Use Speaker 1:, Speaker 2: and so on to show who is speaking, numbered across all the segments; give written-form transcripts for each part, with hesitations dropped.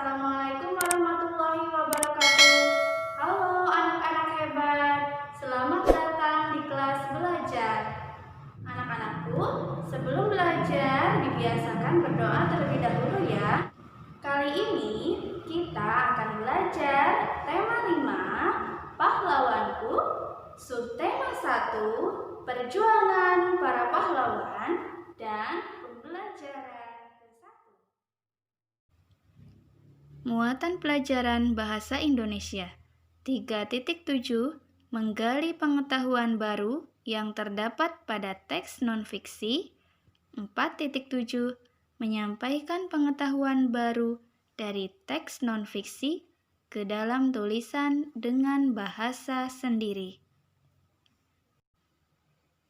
Speaker 1: Assalamualaikum warahmatullahi wabarakatuh. Halo anak-anak hebat, selamat datang di kelas belajar. Anak-anakku, sebelum belajar dibiasakan berdoa terlebih dahulu ya. Kali ini kita akan belajar tema 5, pahlawanku, subtema 1, perjuangan para pahlawan, dan pembelajaran.
Speaker 2: Muatan pelajaran Bahasa Indonesia 3.7 Menggali pengetahuan baru yang terdapat pada teks non-fiksi. 4.7 Menyampaikan pengetahuan baru dari teks non-fiksi ke dalam tulisan dengan bahasa sendiri.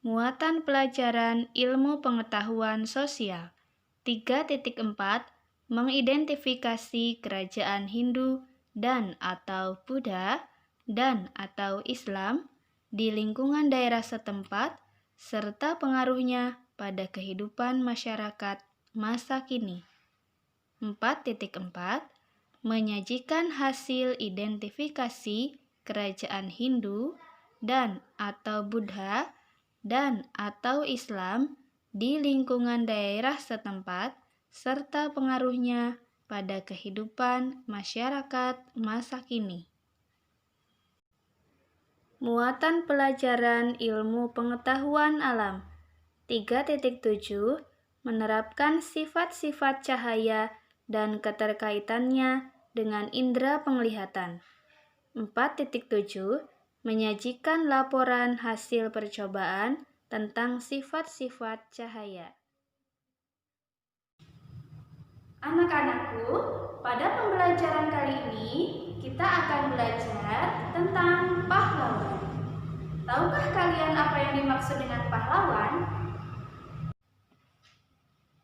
Speaker 2: Muatan pelajaran ilmu pengetahuan sosial 3.4 Mengidentifikasi kerajaan Hindu dan atau Buddha dan atau Islam di lingkungan daerah setempat serta pengaruhnya pada kehidupan masyarakat masa kini. 4.4 Menyajikan hasil identifikasi kerajaan Hindu dan atau Buddha dan atau Islam di lingkungan daerah setempat serta pengaruhnya pada kehidupan masyarakat masa kini. Muatan pelajaran ilmu pengetahuan alam 3.7 Menerapkan sifat-sifat cahaya dan keterkaitannya dengan indera penglihatan. 4.7 Menyajikan laporan hasil percobaan tentang sifat-sifat cahaya.
Speaker 1: Anak-anakku, pada pembelajaran kali ini kita akan belajar tentang pahlawan. Tahukah kalian apa yang dimaksud dengan pahlawan?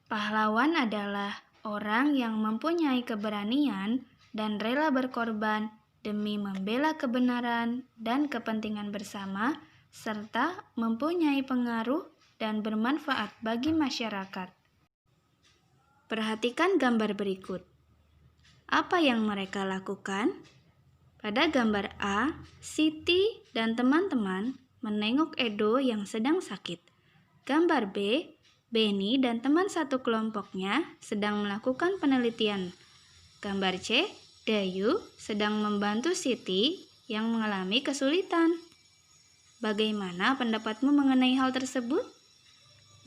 Speaker 2: Pahlawan adalah orang yang mempunyai keberanian dan rela berkorban demi membela kebenaran dan kepentingan bersama serta mempunyai pengaruh dan bermanfaat bagi masyarakat. Perhatikan gambar berikut. Apa yang mereka lakukan? Pada gambar A, Siti dan teman-teman menengok Edo yang sedang sakit. Gambar B, Beni dan teman satu kelompoknya sedang melakukan penelitian. Gambar C, Dayu sedang membantu Siti yang mengalami kesulitan. Bagaimana pendapatmu mengenai hal tersebut?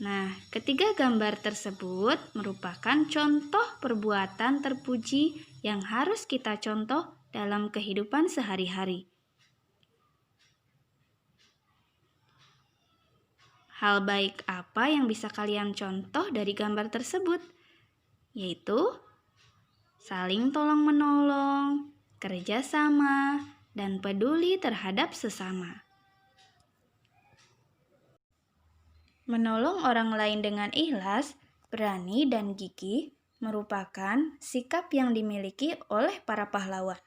Speaker 2: Nah, ketiga gambar tersebut merupakan contoh perbuatan terpuji yang harus kita contoh dalam kehidupan sehari-hari. Hal baik apa yang bisa kalian contoh dari gambar tersebut? Yaitu saling tolong-menolong, kerjasama, dan peduli terhadap sesama. Menolong orang lain dengan ikhlas, berani, dan gigih merupakan sikap yang dimiliki oleh para pahlawan.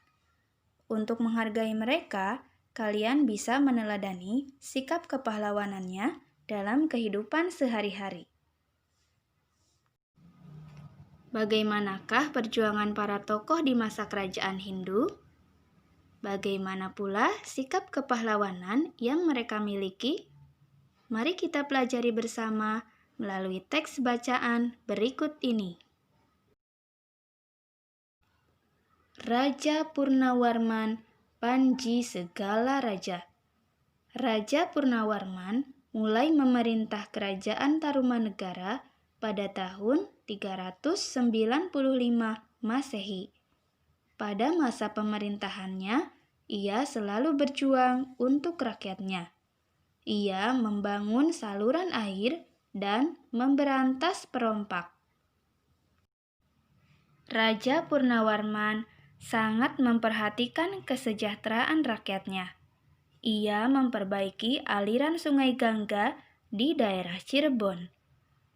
Speaker 2: Untuk menghargai mereka, kalian bisa meneladani sikap kepahlawanannya dalam kehidupan sehari-hari. Bagaimanakah perjuangan para tokoh di masa kerajaan Hindu? Bagaimana pula sikap kepahlawanan yang mereka miliki? Mari kita pelajari bersama melalui teks bacaan berikut ini. Raja Purnawarman, Panji segala raja. Raja Purnawarman mulai memerintah kerajaan Tarumanegara pada tahun 395 Masehi. Pada masa pemerintahannya, ia selalu berjuang untuk rakyatnya. Ia membangun saluran air dan memberantas perompak. Raja Purnawarman sangat memperhatikan kesejahteraan rakyatnya. Ia memperbaiki aliran sungai Gangga di daerah Cirebon.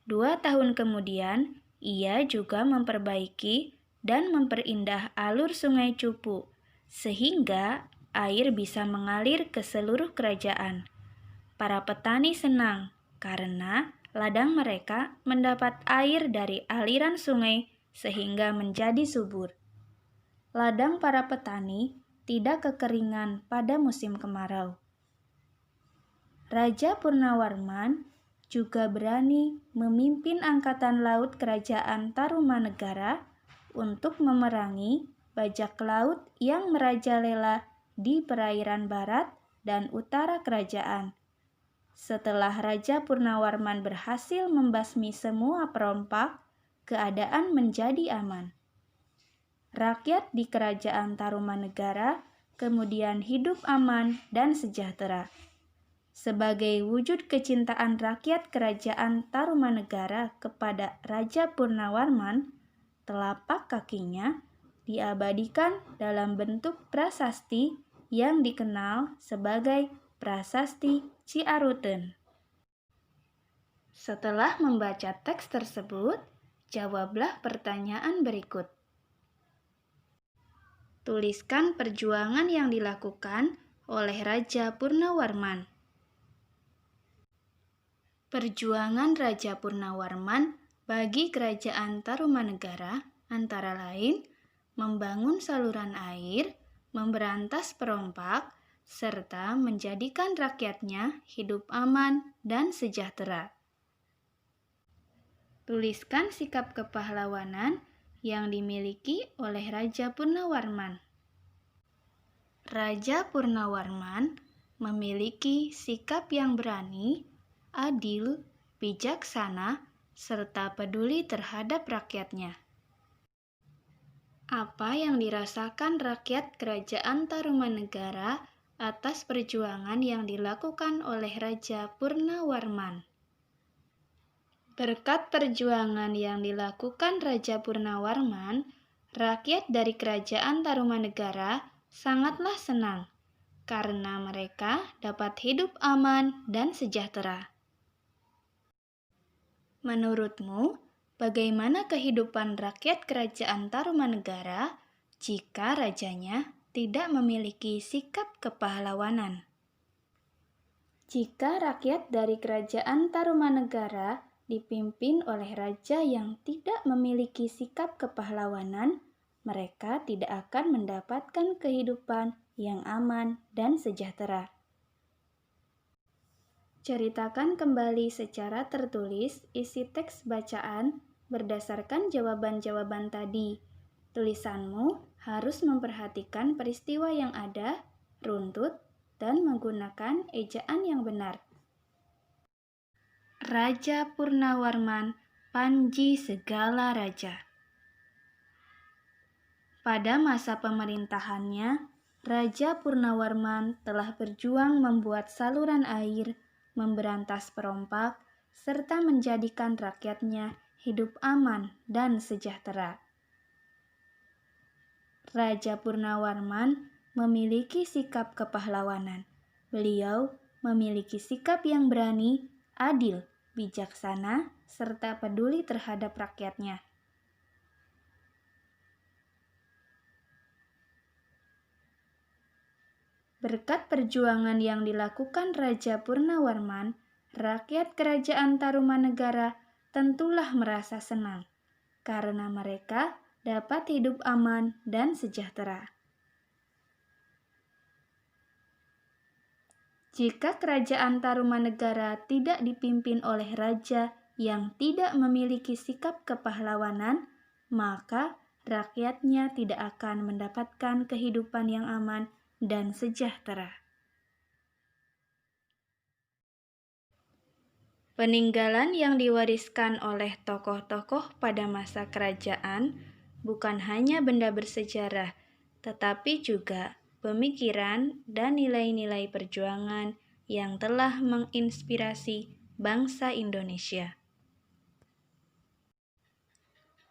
Speaker 2: 2 tahun kemudian, ia juga memperbaiki dan memperindah alur sungai Cupu, sehingga air bisa mengalir ke seluruh kerajaan. Para petani senang karena ladang mereka mendapat air dari aliran sungai sehingga menjadi subur. ladang para petani tidak kekeringan pada musim kemarau. Raja Purnawarman juga berani memimpin angkatan laut kerajaan Tarumanegara untuk memerangi bajak laut yang merajalela di perairan barat dan utara kerajaan. Setelah Raja Purnawarman berhasil membasmi semua perompak, keadaan menjadi aman. Rakyat di kerajaan Tarumanegara kemudian hidup aman dan sejahtera. Sebagai wujud kecintaan rakyat kerajaan Tarumanegara kepada Raja Purnawarman, telapak kakinya diabadikan dalam bentuk prasasti yang dikenal sebagai Prasasti Ciaruten. Setelah membaca teks tersebut, jawablah pertanyaan berikut. Tuliskan perjuangan yang dilakukan oleh Raja Purnawarman. Perjuangan Raja Purnawarman bagi kerajaan Tarumanegara antara lain membangun saluran air, memberantas perompak, serta menjadikan rakyatnya hidup aman dan sejahtera. Tuliskan sikap kepahlawanan yang dimiliki oleh Raja Purnawarman. Raja Purnawarman memiliki sikap yang berani, adil, bijaksana, serta peduli terhadap rakyatnya. Apa yang dirasakan rakyat kerajaan Tarumanegara atas perjuangan yang dilakukan oleh Raja Purnawarman? Berkat perjuangan yang dilakukan Raja Purnawarman, rakyat dari kerajaan Tarumanegara sangatlah senang karena mereka dapat hidup aman dan sejahtera. Menurutmu, bagaimana kehidupan rakyat kerajaan Tarumanegara jika rajanya tidak memiliki sikap kepahlawanan? Jika rakyat dari kerajaan Tarumanegara dipimpin oleh raja yang tidak memiliki sikap kepahlawanan, mereka tidak akan mendapatkan kehidupan yang aman dan sejahtera. Ceritakan kembali secara tertulis isi teks bacaan berdasarkan jawaban-jawaban tadi. Tulisanmu harus memperhatikan peristiwa yang ada, runtut, dan menggunakan ejaan yang benar. Raja Purnawarman, Panji segala raja. Pada masa pemerintahannya, Raja Purnawarman telah berjuang membuat saluran air, memberantas perompak, serta menjadikan rakyatnya hidup aman dan sejahtera. Raja Purnawarman memiliki sikap kepahlawanan. Beliau memiliki sikap yang berani, adil, bijaksana, serta peduli terhadap rakyatnya. Berkat perjuangan yang dilakukan Raja Purnawarman, rakyat kerajaan Tarumanegara tentulah merasa senang, karena mereka dapat hidup aman dan sejahtera. Jika kerajaan Tarumanegara tidak dipimpin oleh raja yang tidak memiliki sikap kepahlawanan, maka rakyatnya tidak akan mendapatkan kehidupan yang aman dan sejahtera. Peninggalan yang diwariskan oleh tokoh-tokoh pada masa kerajaan bukan hanya benda bersejarah, tetapi juga pemikiran dan nilai-nilai perjuangan yang telah menginspirasi bangsa Indonesia.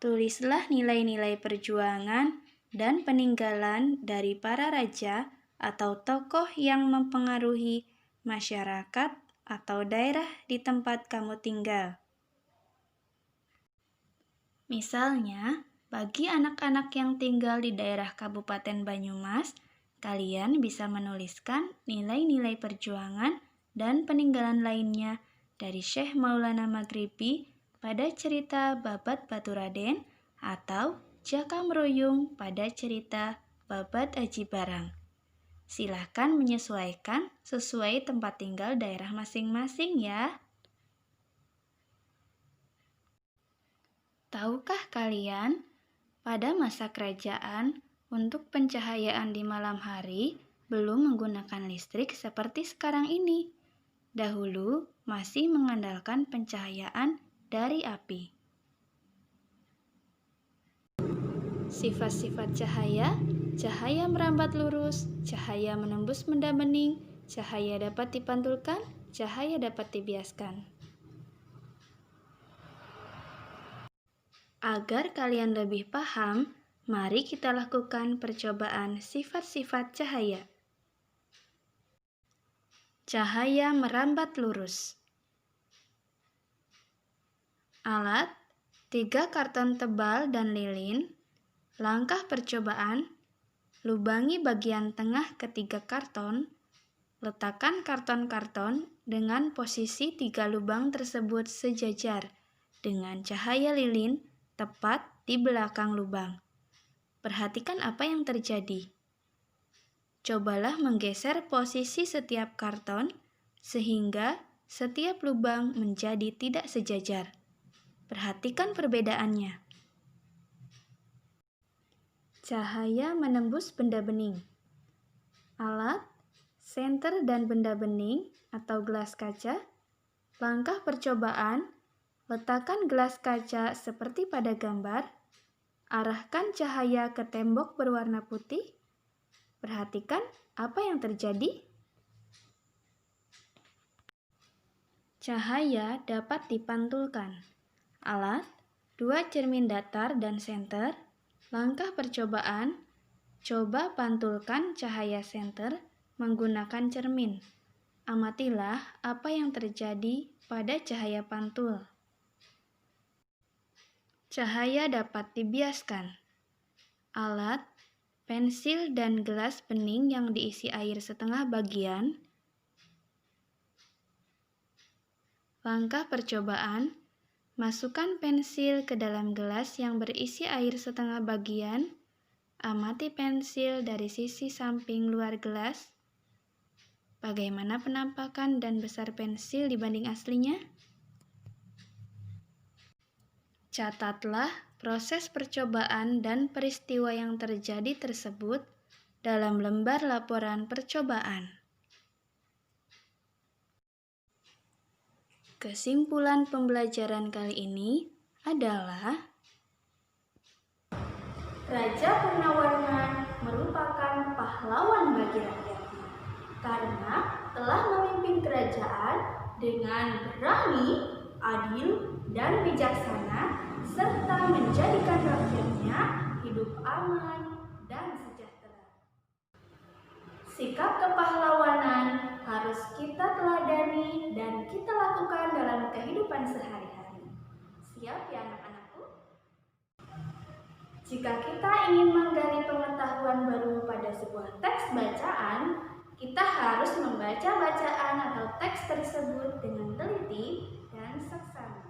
Speaker 2: Tulislah nilai-nilai perjuangan dan peninggalan dari para raja atau tokoh yang mempengaruhi masyarakat atau daerah di tempat kamu tinggal. Misalnya, bagi anak-anak yang tinggal di daerah Kabupaten Banyumas, kalian bisa menuliskan nilai-nilai perjuangan dan peninggalan lainnya dari Syekh Maulana Maghribi pada cerita Babat Baturaden atau Jaka Meruyung pada cerita Babat Aji Barang. Silahkan menyesuaikan sesuai tempat tinggal daerah masing-masing ya. Tahukah kalian, pada masa kerajaan, untuk pencahayaan di malam hari belum menggunakan listrik seperti sekarang ini. Dahulu masih mengandalkan pencahayaan dari api. Sifat-sifat cahaya: cahaya merambat lurus, cahaya menembus benda bening, cahaya dapat dipantulkan, cahaya dapat dibiaskan. Agar kalian lebih paham, mari kita lakukan percobaan sifat-sifat cahaya. Cahaya merambat lurus. Alat: 3 karton tebal dan lilin. Langkah percobaan: lubangi bagian tengah ketiga karton. Letakkan karton-karton dengan posisi 3 lubang tersebut sejajar dengan cahaya lilin tepat di belakang lubang. Perhatikan apa yang terjadi. Cobalah menggeser posisi setiap karton sehingga setiap lubang menjadi tidak sejajar. Perhatikan perbedaannya. Cahaya menembus benda bening. Alat: senter dan benda bening atau gelas kaca. Langkah percobaan: letakkan gelas kaca seperti pada gambar. Arahkan cahaya ke tembok berwarna putih. Perhatikan apa yang terjadi. Cahaya dapat dipantulkan. Alat: 2 cermin datar dan senter. Langkah percobaan: coba pantulkan cahaya senter menggunakan cermin. Amatilah apa yang terjadi pada cahaya pantul. Cahaya dapat dibiaskan. Alat: pensil dan gelas bening yang diisi air setengah bagian. Langkah percobaan: masukkan pensil ke dalam gelas yang berisi air setengah bagian. Amati pensil dari sisi samping luar gelas. Bagaimana penampakan dan besar pensil dibanding aslinya? Catatlah proses percobaan dan peristiwa yang terjadi tersebut dalam lembar laporan percobaan. Kesimpulan pembelajaran kali ini adalah
Speaker 1: Raja Purnawarman merupakan pahlawan bagi rakyatnya karena telah memimpin kerajaan dengan berani, adil, dan bijaksana serta menjadikan rakyatnya hidup aman dan sejahtera. Sikap kepahlawanan harus kita teladani dan kita lakukan dalam kehidupan sehari-hari. Siap ya anak-anakku? Jika kita ingin menggali pengetahuan baru pada sebuah teks bacaan, kita harus membaca bacaan atau teks tersebut dengan teliti dan seksama.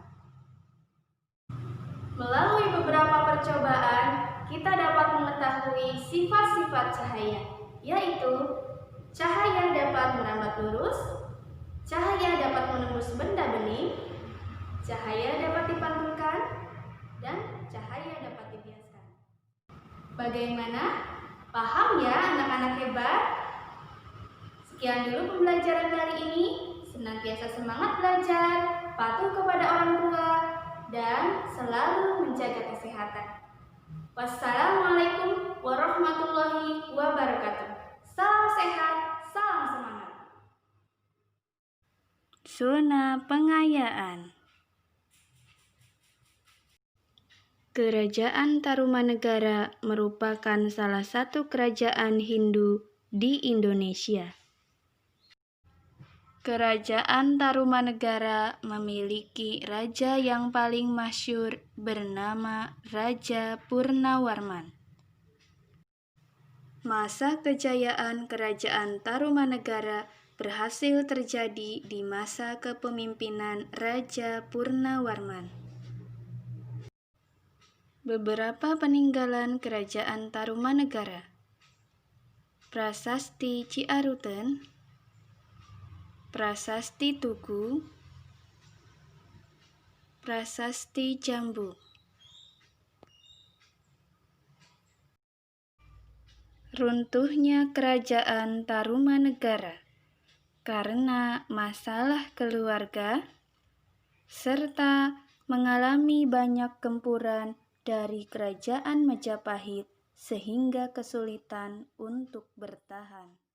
Speaker 1: Melalui beberapa percobaan, kita dapat mengetahui sifat-sifat cahaya, yaitu cahaya dapat merambat lurus, cahaya dapat menembus benda bening, cahaya dapat dipantulkan, dan cahaya dapat dibiaskan. Bagaimana? Paham ya anak-anak hebat? Sekian dulu pembelajaran kali ini. Senantiasa semangat belajar, patuh kepada orang tua, dan selalu menjaga kesehatan. Wassalamualaikum warahmatullahi wabarakatuh. Salam sehat, salam semangat.
Speaker 2: zona pengayaan. Kerajaan Tarumanegara merupakan salah satu kerajaan Hindu di Indonesia. Kerajaan Tarumanegara memiliki raja yang paling masyhur bernama Raja Purnawarman. Masa kejayaan Kerajaan Tarumanegara berhasil terjadi di masa kepemimpinan Raja Purnawarman. Beberapa peninggalan Kerajaan Tarumanegara. Prasasti Ciaruten, Prasasti Tugu, Prasasti Jambu. Runtuhnya Kerajaan Tarumanegara karena masalah keluarga serta mengalami banyak gempuran dari Kerajaan Majapahit sehingga kesulitan untuk bertahan.